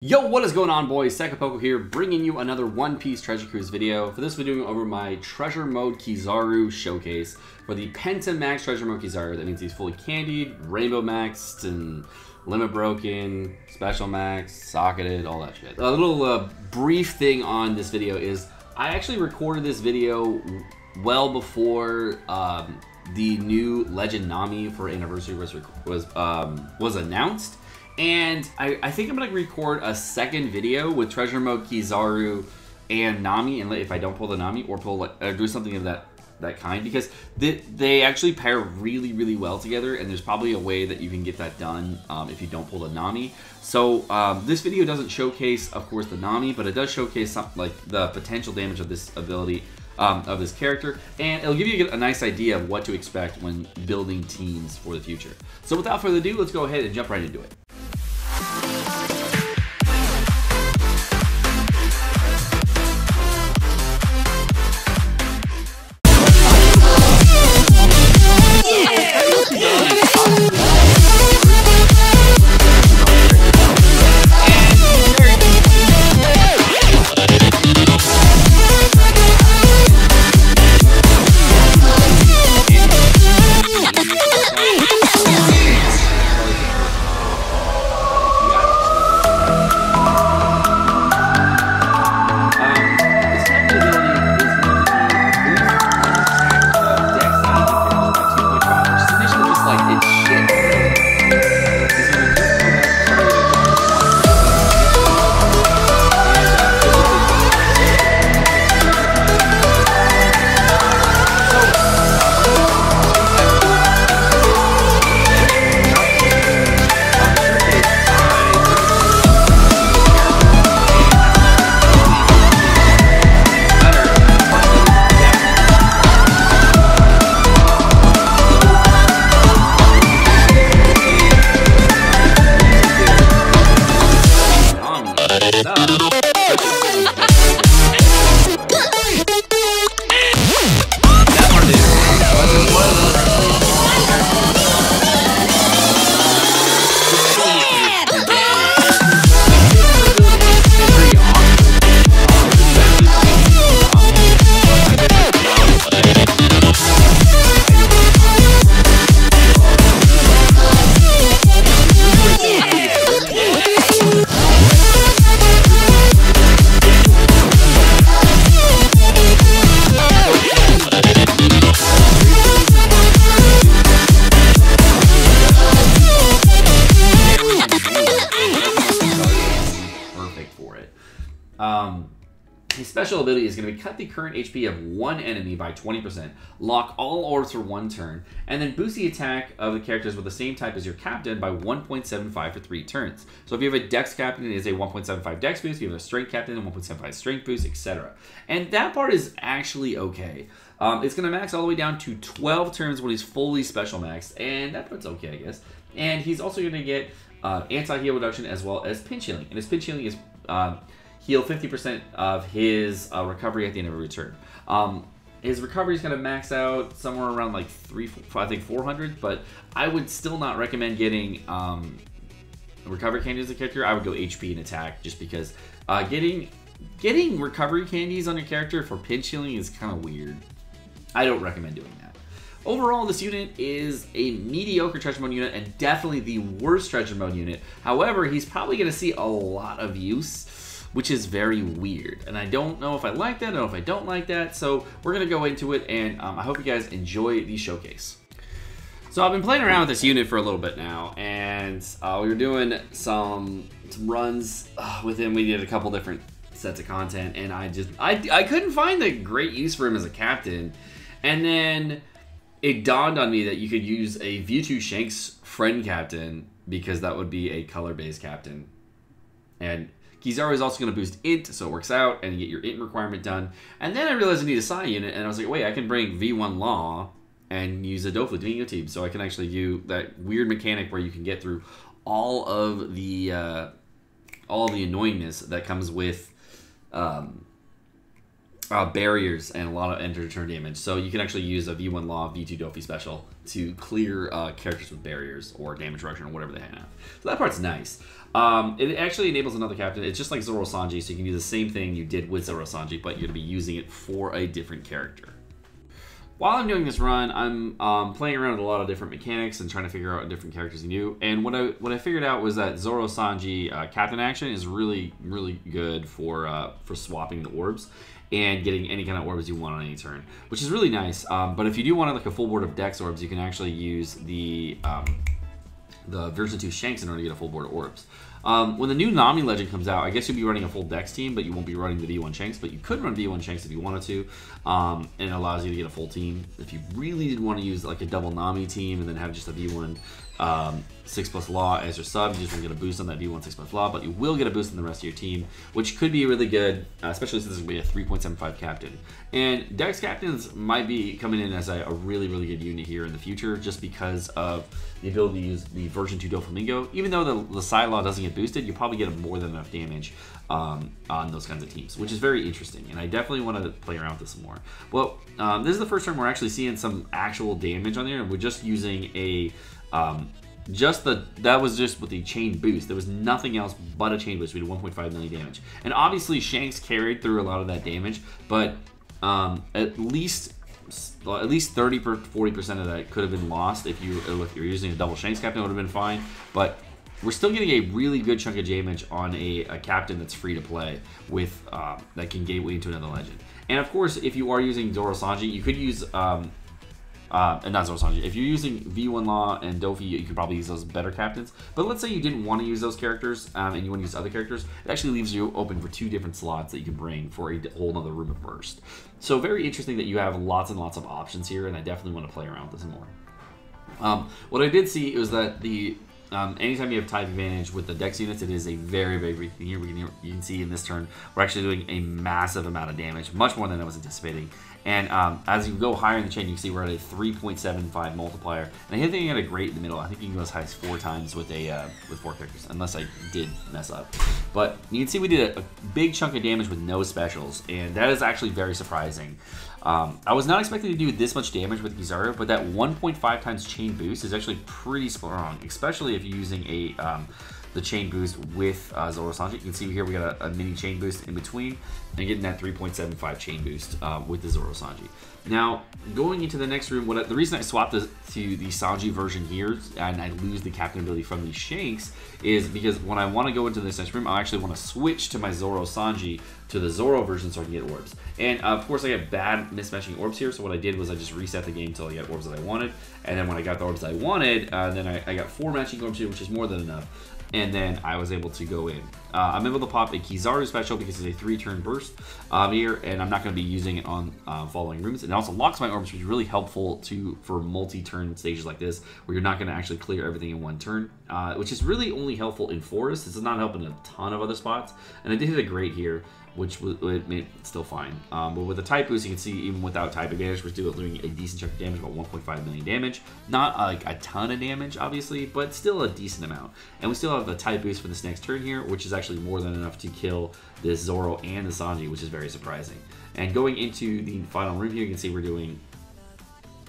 Yo, what is going on, boys? Sekapoko here, bringing you another One Piece Treasure Cruise video. For this, we're doing over my Treasure Mode Kizaru showcase for the Penta Max Treasure Mode Kizaru. That means he's fully candied, rainbow maxed, and limit broken, special maxed, socketed, all that shit. A little brief thing on this video is I actually recorded this video well before the new Legend Nami for Anniversary was announced. And I think I'm going to record a second video with Treasure Mode Kizaru and Nami, and if I don't pull the Nami, or do something of that kind, because they actually pair really, really well together, and there's probably a way that you can get that done if you don't pull the Nami. So this video doesn't showcase, of course, the Nami, but it does showcase something like the potential damage of this ability, of this character, and it'll give you a nice idea of what to expect when building teams for the future. So without further ado, let's go ahead and jump right into it. His special ability is going to be cut the current HP of one enemy by 20%, lock all orbs for one turn, and then boost the attack of the characters with the same type as your captain by 1.75 for 3 turns. So if you have a Dex captain, it is a 1.75 Dex boost. If you have a Strength captain, a 1.75 Strength boost, etc. And that part is actually okay. It's going to max all the way down to 12 turns when he's fully special maxed, and that part's okay, I guess. And he's also going to get anti-heal reduction as well as pinch healing. And his pinch healing is heal 50% of his recovery at the end of every turn. His recovery is going to max out somewhere around like 400, but I would still not recommend getting recovery candies as a character. I would go HP and attack, just because getting recovery candies on your character for pinch healing is kind of weird. I don't recommend doing that. Overall, this unit is a mediocre Treasure Mode unit and definitely the worst Treasure Mode unit. However, he's probably going to see a lot of use, which is very weird. And I don't know if I like that, I don't know if I don't like that. So we're going to go into it, and I hope you guys enjoy the showcase. So I've been playing around with this unit for a little bit now, and we were doing some runs with him. We did a couple different sets of content, and I couldn't find a great use for him as a captain. And then it dawned on me that you could use a V2 Shanks friend captain, because that would be a color-based captain. And Kizaru is also going to boost int, so it works out, and you get your int requirement done. And then I realized I need a Psi unit, and I was like, wait, I can bring V1 Law and use a Dofla Domingo team, so I can actually do that weird mechanic where you can get through all of the annoyingness that comes with barriers and a lot of enter turn damage. So you can actually use a V1 Law, V2 Dofi special to clear characters with barriers or damage reduction or whatever they have. So that part's nice. It actually enables another captain. It's just like Zoro Sanji, so you can do the same thing you did with Zoro Sanji, but you're going to be using it for a different character. While I'm doing this run, I'm playing around with a lot of different mechanics and trying to figure out different characters you do. And what I figured out was that Zoro Sanji captain action is really good for swapping the orbs and getting any kind of orbs you want on any turn, which is really nice. But if you do want like a full board of Dex orbs, you can actually use the version 2 Shanks in order to get a full board of orbs. When the new Nami Legend comes out, I guess you'll be running a full Dex team, but you won't be running the V1 Shanks, but you could run V1 Shanks if you wanted to, and it allows you to get a full team. If you really did want to use like a double Nami team and then have just a V1 6+ Law as your sub, you just won't get a boost on that V1 6+ Law, but you will get a boost on the rest of your team, which could be really good, especially since this is going to be a 3.75 captain. And Dex captains might be coming in as a really good unit here in the future, just because of the ability to use the version 2 Doflamingo. Even though the side law doesn't get boosted, you probably get more than enough damage on those kinds of teams, which is very interesting, and I definitely want to play around with this some more. Well, this is the first time we're actually seeing some actual damage on there, and we're just using a that was just with the chain boost. There was nothing else but a chain boost. We did 1.5 million damage, and obviously Shanks carried through a lot of that damage, but at least 30 or 40% of that could have been lost if you're using a double Shanks captain. It would have been fine, but we're still getting a really good chunk of damage on a captain that's free to play with that can gateway into another legend. And of course, if you are using Zoro Sanji, you could use and not Zoro Sanji. If you're using V1 Law and Dofi, you could probably use those better captains. But let's say you didn't want to use those characters and you want to use other characters, it actually leaves you open for 2 different slots that you can bring for a whole other room of burst. So very interesting that you have lots and lots of options here, and I definitely want to play around with this more. What I did see was that anytime you have type advantage with the Dex units, it is a very big thing here. You can see in this turn, we're actually doing a massive amount of damage, much more than I was anticipating. And as you go higher in the chain, you can see we're at a 3.75 multiplier. And I think I had a great in the middle. I think you can go as high as 4 times with 4 characters, unless I did mess up. But you can see we did a big chunk of damage with no specials, and that is actually very surprising. I was not expecting to do this much damage with Kizaru, but that 1.5 times chain boost is actually pretty strong, especially if you're using the chain boost with Zoro Sanji. You can see here we got a mini chain boost in between, and getting that 3.75 chain boost with the Zoro Sanji. Now, going into the next room, the reason I swapped this to the Sanji version here, and I lose the captain ability from the Shanks, is because when I want to go into this next room, I actually want to switch to my Zoro Sanji to the Zoro version so I can get orbs. And of course, I get bad mismatching orbs here, so what I did was I just reset the game until I got orbs that I wanted, and then when I got the orbs I wanted, then I got 4 matching orbs here, which is more than enough. And then I was able to go in. I'm able to pop a Kizaru special because it's a 3-turn burst here, and I'm not going to be using it on following rooms. And it also locks my orbs, which is really helpful for multi-turn stages like this, where you're not going to actually clear everything in one turn, which is really only helpful in forests. This is not helping a ton of other spots, and I did hit a great here, which made it still fine. But with the type boost, you can see even without type advantage, we're still doing a decent chunk of damage, about 1.5 million damage. Not like a ton of damage, obviously, but still a decent amount. And we still have the type boost for this next turn here, which is actually more than enough to kill this Zoro and the Sanji, which is very surprising. And going into the final room here, you can see we're doing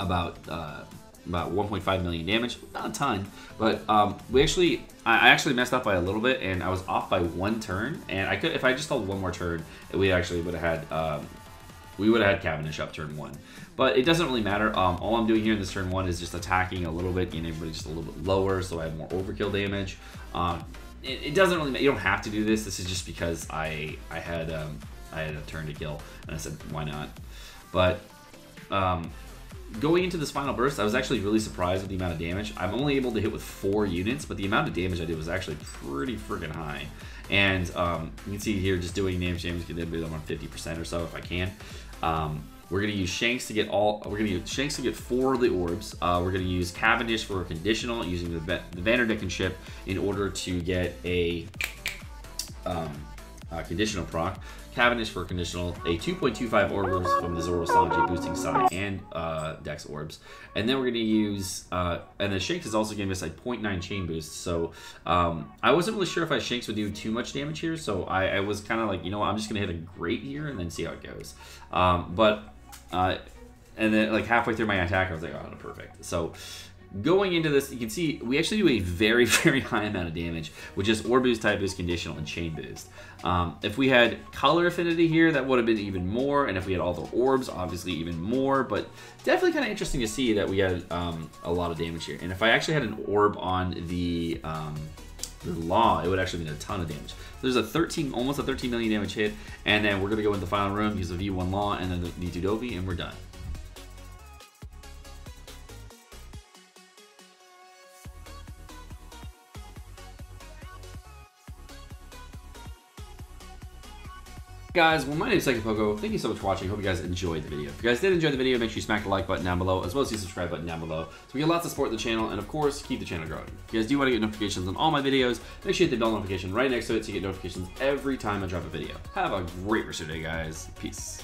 about 1.5 million damage. Not a ton, but I actually messed up by a little bit, and I was off by 1 turn. And I could, if I just held 1 more turn, we actually would have had Cavendish up turn 1. But it doesn't really matter. All I'm doing here in this turn 1 is just attacking a little bit, getting everybody just a little bit lower, so I have more overkill damage. It doesn't really matter. You don't have to do this. This is just because I had a turn to kill, and I said why not. But going into this final burst, I was actually really surprised with the amount of damage. I'm only able to hit with 4 units, but the amount of damage I did was actually pretty freaking high. And you can see here, just doing damage, get them around 50% or so if I can. We're gonna use Shanks to get We're gonna use Shanks to get 4 of the orbs. We're gonna use Cavendish for a conditional, using the Vanderdecken ship in order to get a conditional proc. Cavendish for conditional, a 2.25 orbs from the Zoro Sanji, boosting side and Dex orbs. And then we're going to use, and the Shanks is also giving us a 0.9 chain boost. So I wasn't really sure if Shanks would do too much damage here. So I was kind of like, you know what, I'm just going to hit a great here and then see how it goes. And then like halfway through my attack, I was like, oh, perfect. So going into this, you can see we actually do a very, very high amount of damage with just Orb Boost, Type Boost, Conditional, and Chain Boost. If we had Color Affinity here, that would have been even more, and if we had all the orbs, obviously even more, but definitely kind of interesting to see that we had a lot of damage here. And if I actually had an orb on the Law, it would actually be a ton of damage. So there's almost a 13 million damage hit, and then we're going to go in the final room, use the V1 Law, and then the V2 Dovey, and we're done. Guys, well, my name is Sekapoko. Thank you so much for watching. Hope you guys enjoyed the video. If you guys did enjoy the video, make sure you smack the like button down below, as well as the subscribe button down below, so we get lots of support in the channel, and of course, keep the channel growing. If you guys do want to get notifications on all my videos, make sure you hit the bell notification right next to it so you get notifications every time I drop a video. Have a great rest of your day, guys. Peace.